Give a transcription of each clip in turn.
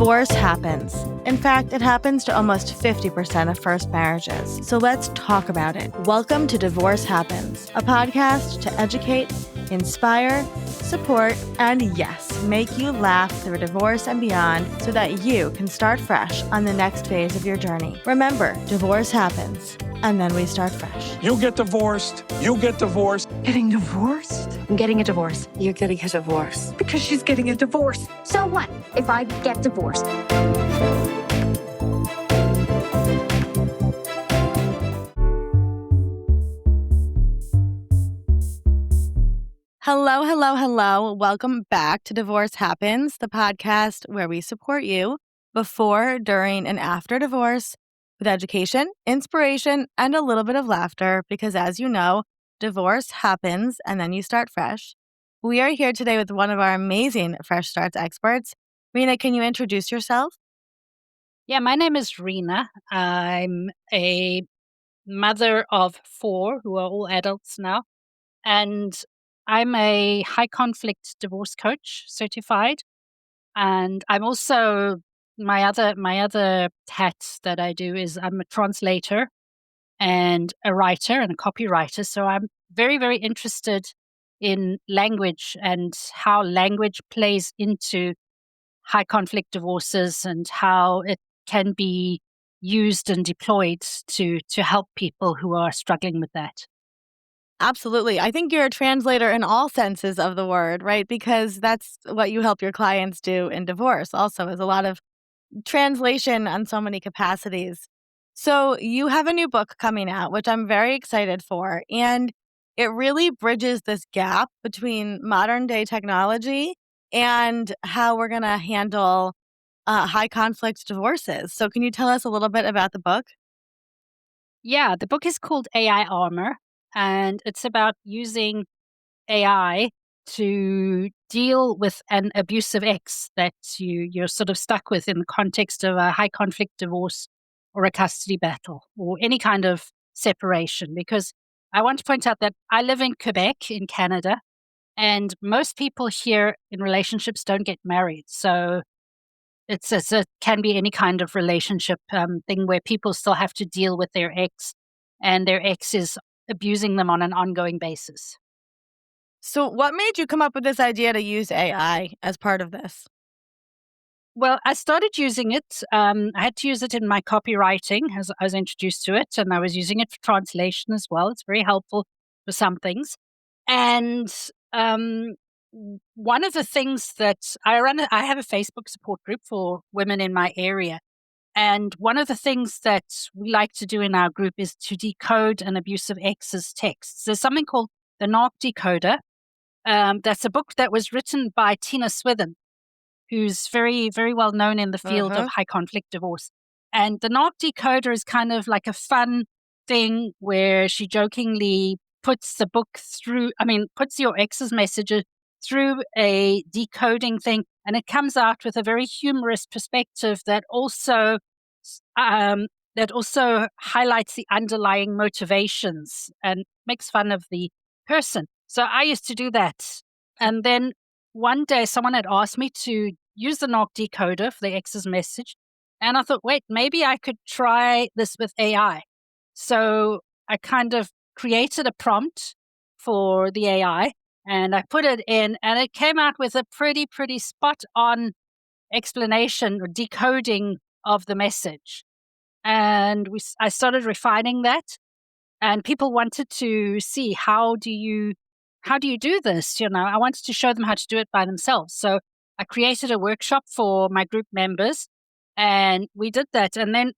Divorce happens. In fact, it happens to almost 50% of first marriages. So let's talk about it. Welcome to Divorce Happens, a podcast to educate, inspire, support, and yes, make you laugh through divorce and beyond so that you can start fresh on the next phase of your journey. Remember, divorce happens, and then we start fresh. You get divorced. You get divorced. Getting divorced? I'm getting a divorce. You're getting a divorce. Because she's getting a divorce. So what if I get divorced? Hello, hello, hello. Welcome back to Divorce Happens, the podcast where we support you before, during, and after divorce with education, inspiration, and a little bit of laughter because, as you know, divorce happens and then you start fresh. We are here today with one of our amazing Fresh Starts experts. Rina, can you introduce yourself? Yeah, my name is Rina. I'm a mother of 4 who are all adults now. And I'm a high conflict divorce coach certified. And I'm also my other hat that I do is I'm a translator and a writer and a copywriter. So I'm very, very interested in language and how language plays into high conflict divorces and how it can be used and deployed to help people who are struggling with that. Absolutely. I think you're a translator in all senses of the word, right? Because that's what you help your clients do in divorce also, is a lot of translation on so many capacities. So you have a new book coming out, which I'm very excited for. And it really bridges this gap between modern day technology and how we're going to handle high conflict divorces. So can you tell us a little bit about the book? Yeah, the book is called AI Armor, and it's about using AI to deal with an abusive ex that you're sort of stuck with in the context of a high conflict divorce or a custody battle or any kind of separation. Because I want to point out that I live in Quebec in Canada, and most people here in relationships don't get married. So it can be any kind of relationship thing where people still have to deal with their ex, and their ex is abusing them on an ongoing basis. So what made you come up with this idea to use AI as part of this? Well, I started using it. I had to use it in my copywriting as I was introduced to it, and I was using it for translation as well. It's very helpful for some things. And one of the things that I have a Facebook support group for women in my area. And one of the things that we like to do in our group is to decode an abusive ex's texts. There's something called the Narc Decoder. That's a book that was written by Tina Swithin, who's very, very well known in the field of high conflict divorce. And the Narc Decoder is kind of like a fun thing where she jokingly puts your ex's messages through a decoding thing, and it comes out with a very humorous perspective that also highlights the underlying motivations and makes fun of the person. So I used to do that. And then one day someone had asked me to use the Narc Decoder for the ex's message. And I thought, wait, maybe I could try this with AI. So I kind of created a prompt for the AI and I put it in, and it came out with a pretty spot on explanation or decoding of the message. And I started refining that, and people wanted to see how do you do this? I wanted to show them how to do it by themselves. So I created a workshop for my group members, and we did that. And then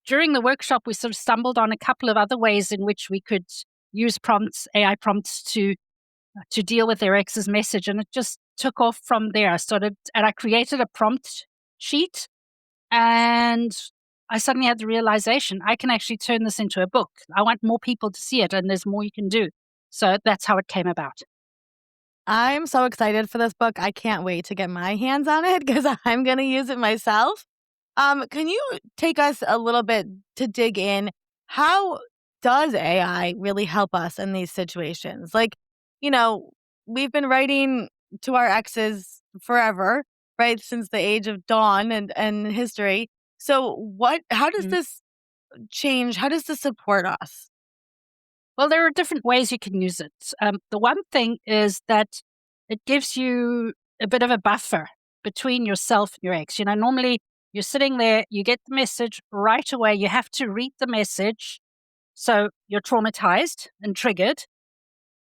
during the workshop, we sort of stumbled on a couple of other ways in which we could use AI prompts to deal with their ex's message. And it just took off from there. I created a prompt sheet, and I suddenly had the realization I can actually turn this into a book. I want more people to see it, and there's more you can do. So that's how it came about. I'm so excited for this book. I can't wait to get my hands on it because I'm going to use it myself. Can you take us a little bit to dig in? How does AI really help us in these situations? We've been writing to our exes forever. right, since the age of dawn and history. So how does Mm. this change? How does this support us? Well, there are different ways you can use it. The one thing is that it gives you a bit of a buffer between yourself and your ex. Normally you're sitting there, you get the message right away, you have to read the message. So you're traumatized and triggered,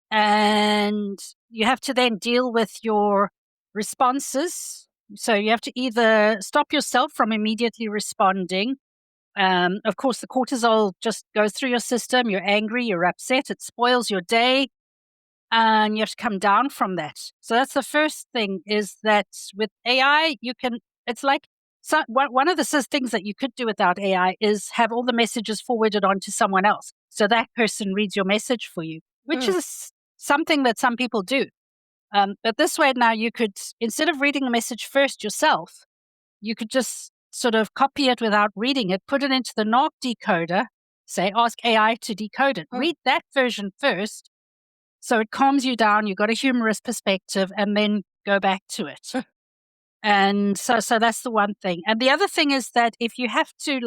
and you have to then deal with your responses. So you have to either stop yourself from immediately responding. Of course, the cortisol just goes through your system. You're angry, you're upset, it spoils your day, and you have to come down from that. So that's the first thing, is that with AI, it's like, one of the things that you could do without AI is have all the messages forwarded on to someone else. So that person reads your message for you, which Mm. is something that some people do. But this way now you could, instead of reading the message first yourself, you could just sort of copy it without reading it, put it into the narc decoder, say, ask AI to decode it. Mm. Read that version first, so it calms you down, you've got a humorous perspective, and then go back to it. And so that's the one thing. And the other thing is that if you have to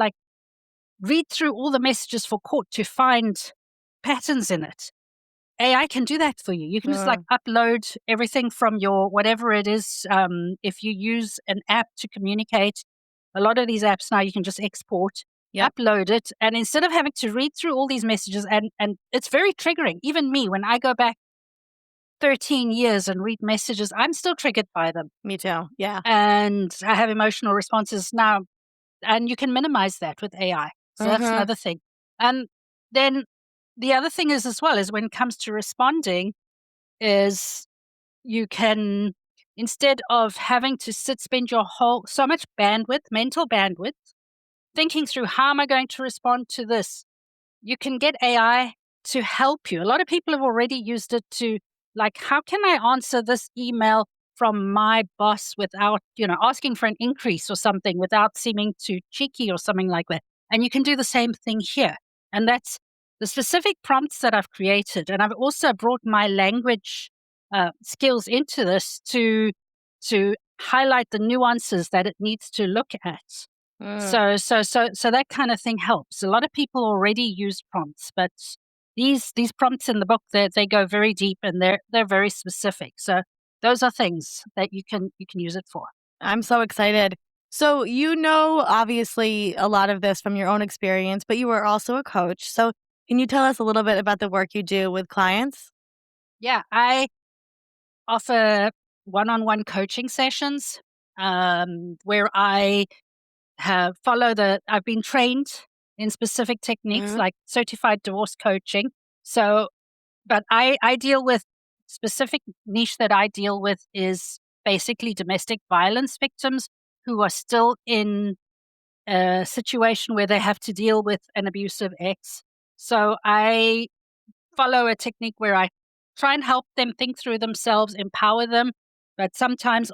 read through all the messages for court to find patterns in it, AI can do that for you. You can just Uh, upload everything from your whatever it is. If you use an app to communicate, a lot of these apps now you can just export, yep, upload it, and instead of having to read through all these messages, and it's very triggering. Even me, when I go back 13 years and read messages, I'm still triggered by them, me too. Yeah. and I have emotional responses now. And you can minimize that with AI. So that's Uh-huh. another thing. And then the other thing is, as well, is when it comes to responding, is you can, instead of having to spend your so much bandwidth, mental bandwidth, thinking through how am I going to respond to this, you can get AI to help you. A lot of people have already used it to, how can I answer this email from my boss without, asking for an increase or something, without seeming too cheeky or something like that. And you can do the same thing here. And that's the specific prompts that I've created. And I've also brought my language skills into this to highlight the nuances that it needs to look at. Mm. So that kind of thing helps. A lot of people already use prompts, but these prompts in the book, they go very deep, and they're very specific. So those are things that you can use it for. I'm so excited. So, obviously a lot of this from your own experience, but you were also a coach. So, can you tell us a little bit about the work you do with clients? Yeah, I offer one-on-one coaching sessions, where I I've been trained in specific techniques Mhm. like certified divorce coaching. So, but I deal with specific niche that I deal with is basically domestic violence victims who are still in a situation where they have to deal with an abusive ex. So I follow a technique where I try and help them think through themselves, empower them, but sometimes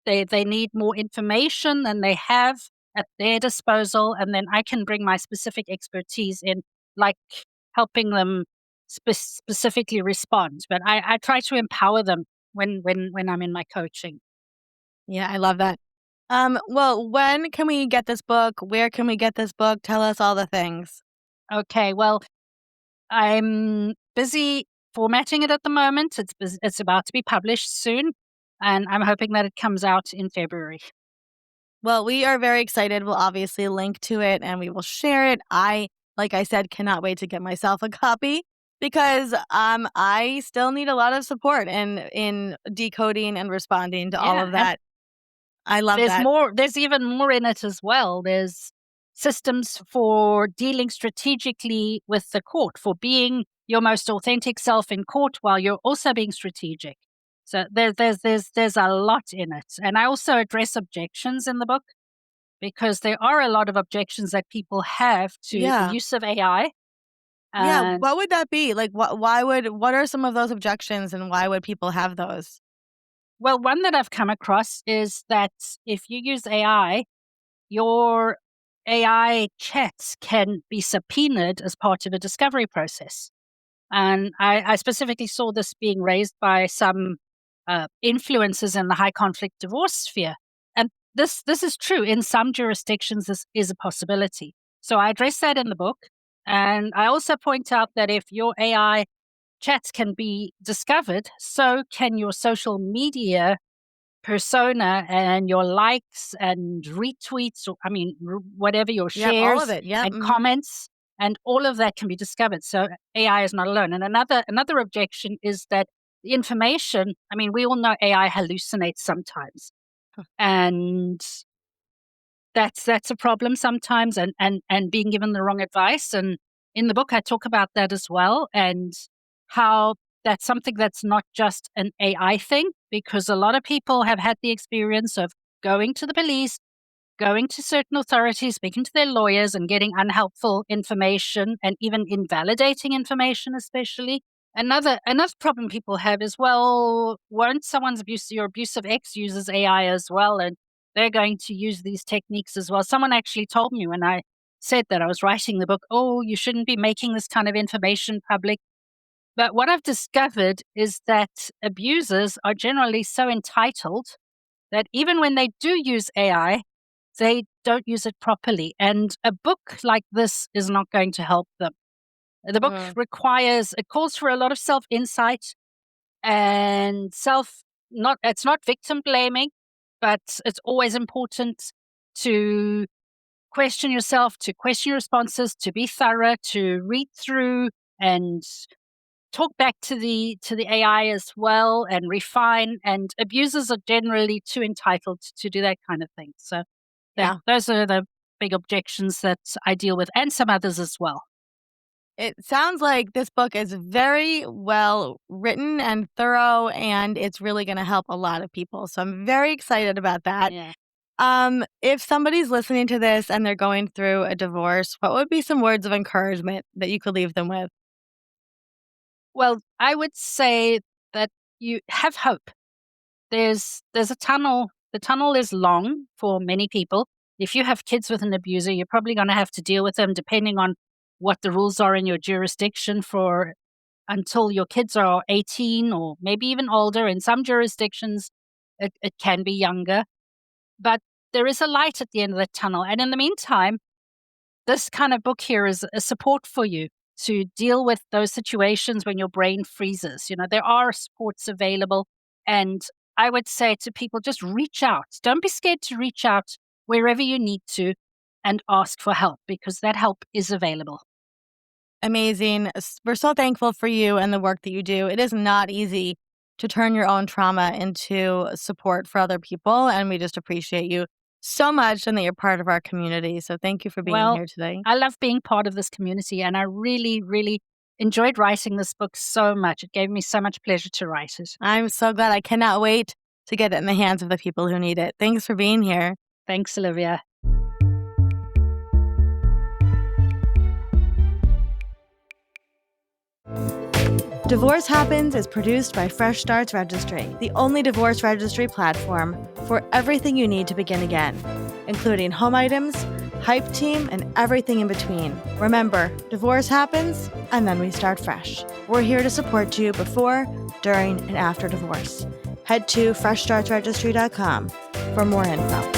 they need more information than they have at their disposal, and then I can bring my specific expertise in, like helping them specifically respond. But I try to empower them when I'm in my coaching. Yeah, I love that. Well, when can we get this book? Where can we get this book? Tell us all the things. Okay, well, I'm busy formatting it at the moment. It's about to be published soon, and I'm hoping that it comes out in February. Well, we are very excited. We'll obviously link to it and we will share it. Like I said, cannot wait to get myself a copy because I still need a lot of support in decoding and responding to all Yeah, of and that. I love that. there's even more in it as well. There's systems for dealing strategically with the court, for being your most authentic self in court while you're also being strategic. So there's a lot in it. And I also address objections in the book, because there are a lot of objections that people have to the Yeah. use of AI. Yeah, And what would that be? Like what are some of those objections and why would people have those? well, one that I've come across is that if you use AI, your AI chats can be subpoenaed as part of a discovery process. And I specifically saw this being raised by some influences in the high conflict divorce sphere. And this is true. In some jurisdictions, this is a possibility. So I address that in the book. And I also point out that if your AI chats can be discovered, so can your social media persona and your likes and retweets, or whatever your Yep, all of shares it. Yep. and comments, and all of that can be discovered. So AI is not alone. And another objection is that the information. We all know AI hallucinates sometimes, and that's a problem sometimes, and being given the wrong advice. And in the book, I talk about that as well, and how that's something that's not just an AI thing, because a lot of people have had the experience of going to the police, going to certain authorities, speaking to their lawyers, and getting unhelpful information and even invalidating information, especially. Another problem people have is, well, won't your abusive ex uses AI as well, and they're going to use these techniques as well. Someone actually told me when I said that I was writing the book, oh, you shouldn't be making this kind of information public. But what I've discovered is that abusers are generally so entitled that even when they do use AI, they don't use it properly. And a book like this is not going to help them. The book it calls for a lot of self insight and it's not victim blaming, but it's always important to question yourself, to question your responses, to be thorough, to read through and talk back to the AI as well, and refine. And abusers are generally too entitled to do that kind of thing. So Yeah. those are the big objections that I deal with, and some others as well. It sounds like this book is very well written and thorough, and it's really going to help a lot of people. So I'm very excited about that. Yeah. If somebody's listening to this and they're going through a divorce, what would be some words of encouragement that you could leave them with? Well, I would say that you have hope. There's a tunnel. The tunnel is long for many people. If you have kids with an abuser, you're probably going to have to deal with them depending on what the rules are in your jurisdiction for until your kids are 18 or maybe even older. In some jurisdictions, it can be younger. But there is a light at the end of the tunnel. And in the meantime, this kind of book here is a support for you to deal with those situations when your brain freezes. There are supports available. And I would say to people, just reach out. Don't be scared to reach out wherever you need to and ask for help, because that help is available. Amazing. We're so thankful for you and the work that you do. It is not easy to turn your own trauma into support for other people, and we just appreciate you so much and that you're part of our community. So thank you for being here today. I love being part of this community, and I really, really enjoyed writing this book so much. It gave me so much pleasure to write it. I'm so glad. I cannot wait to get it in the hands of the people who need it. Thanks for being here. Thanks, Olivia. Divorce Happens is produced by Fresh Starts Registry, the only divorce registry platform for everything you need to begin again, including home items, hype team, and everything in between. Remember, divorce happens, and then we start fresh. We're here to support you before, during, and after divorce. Head to freshstartsregistry.com for more info.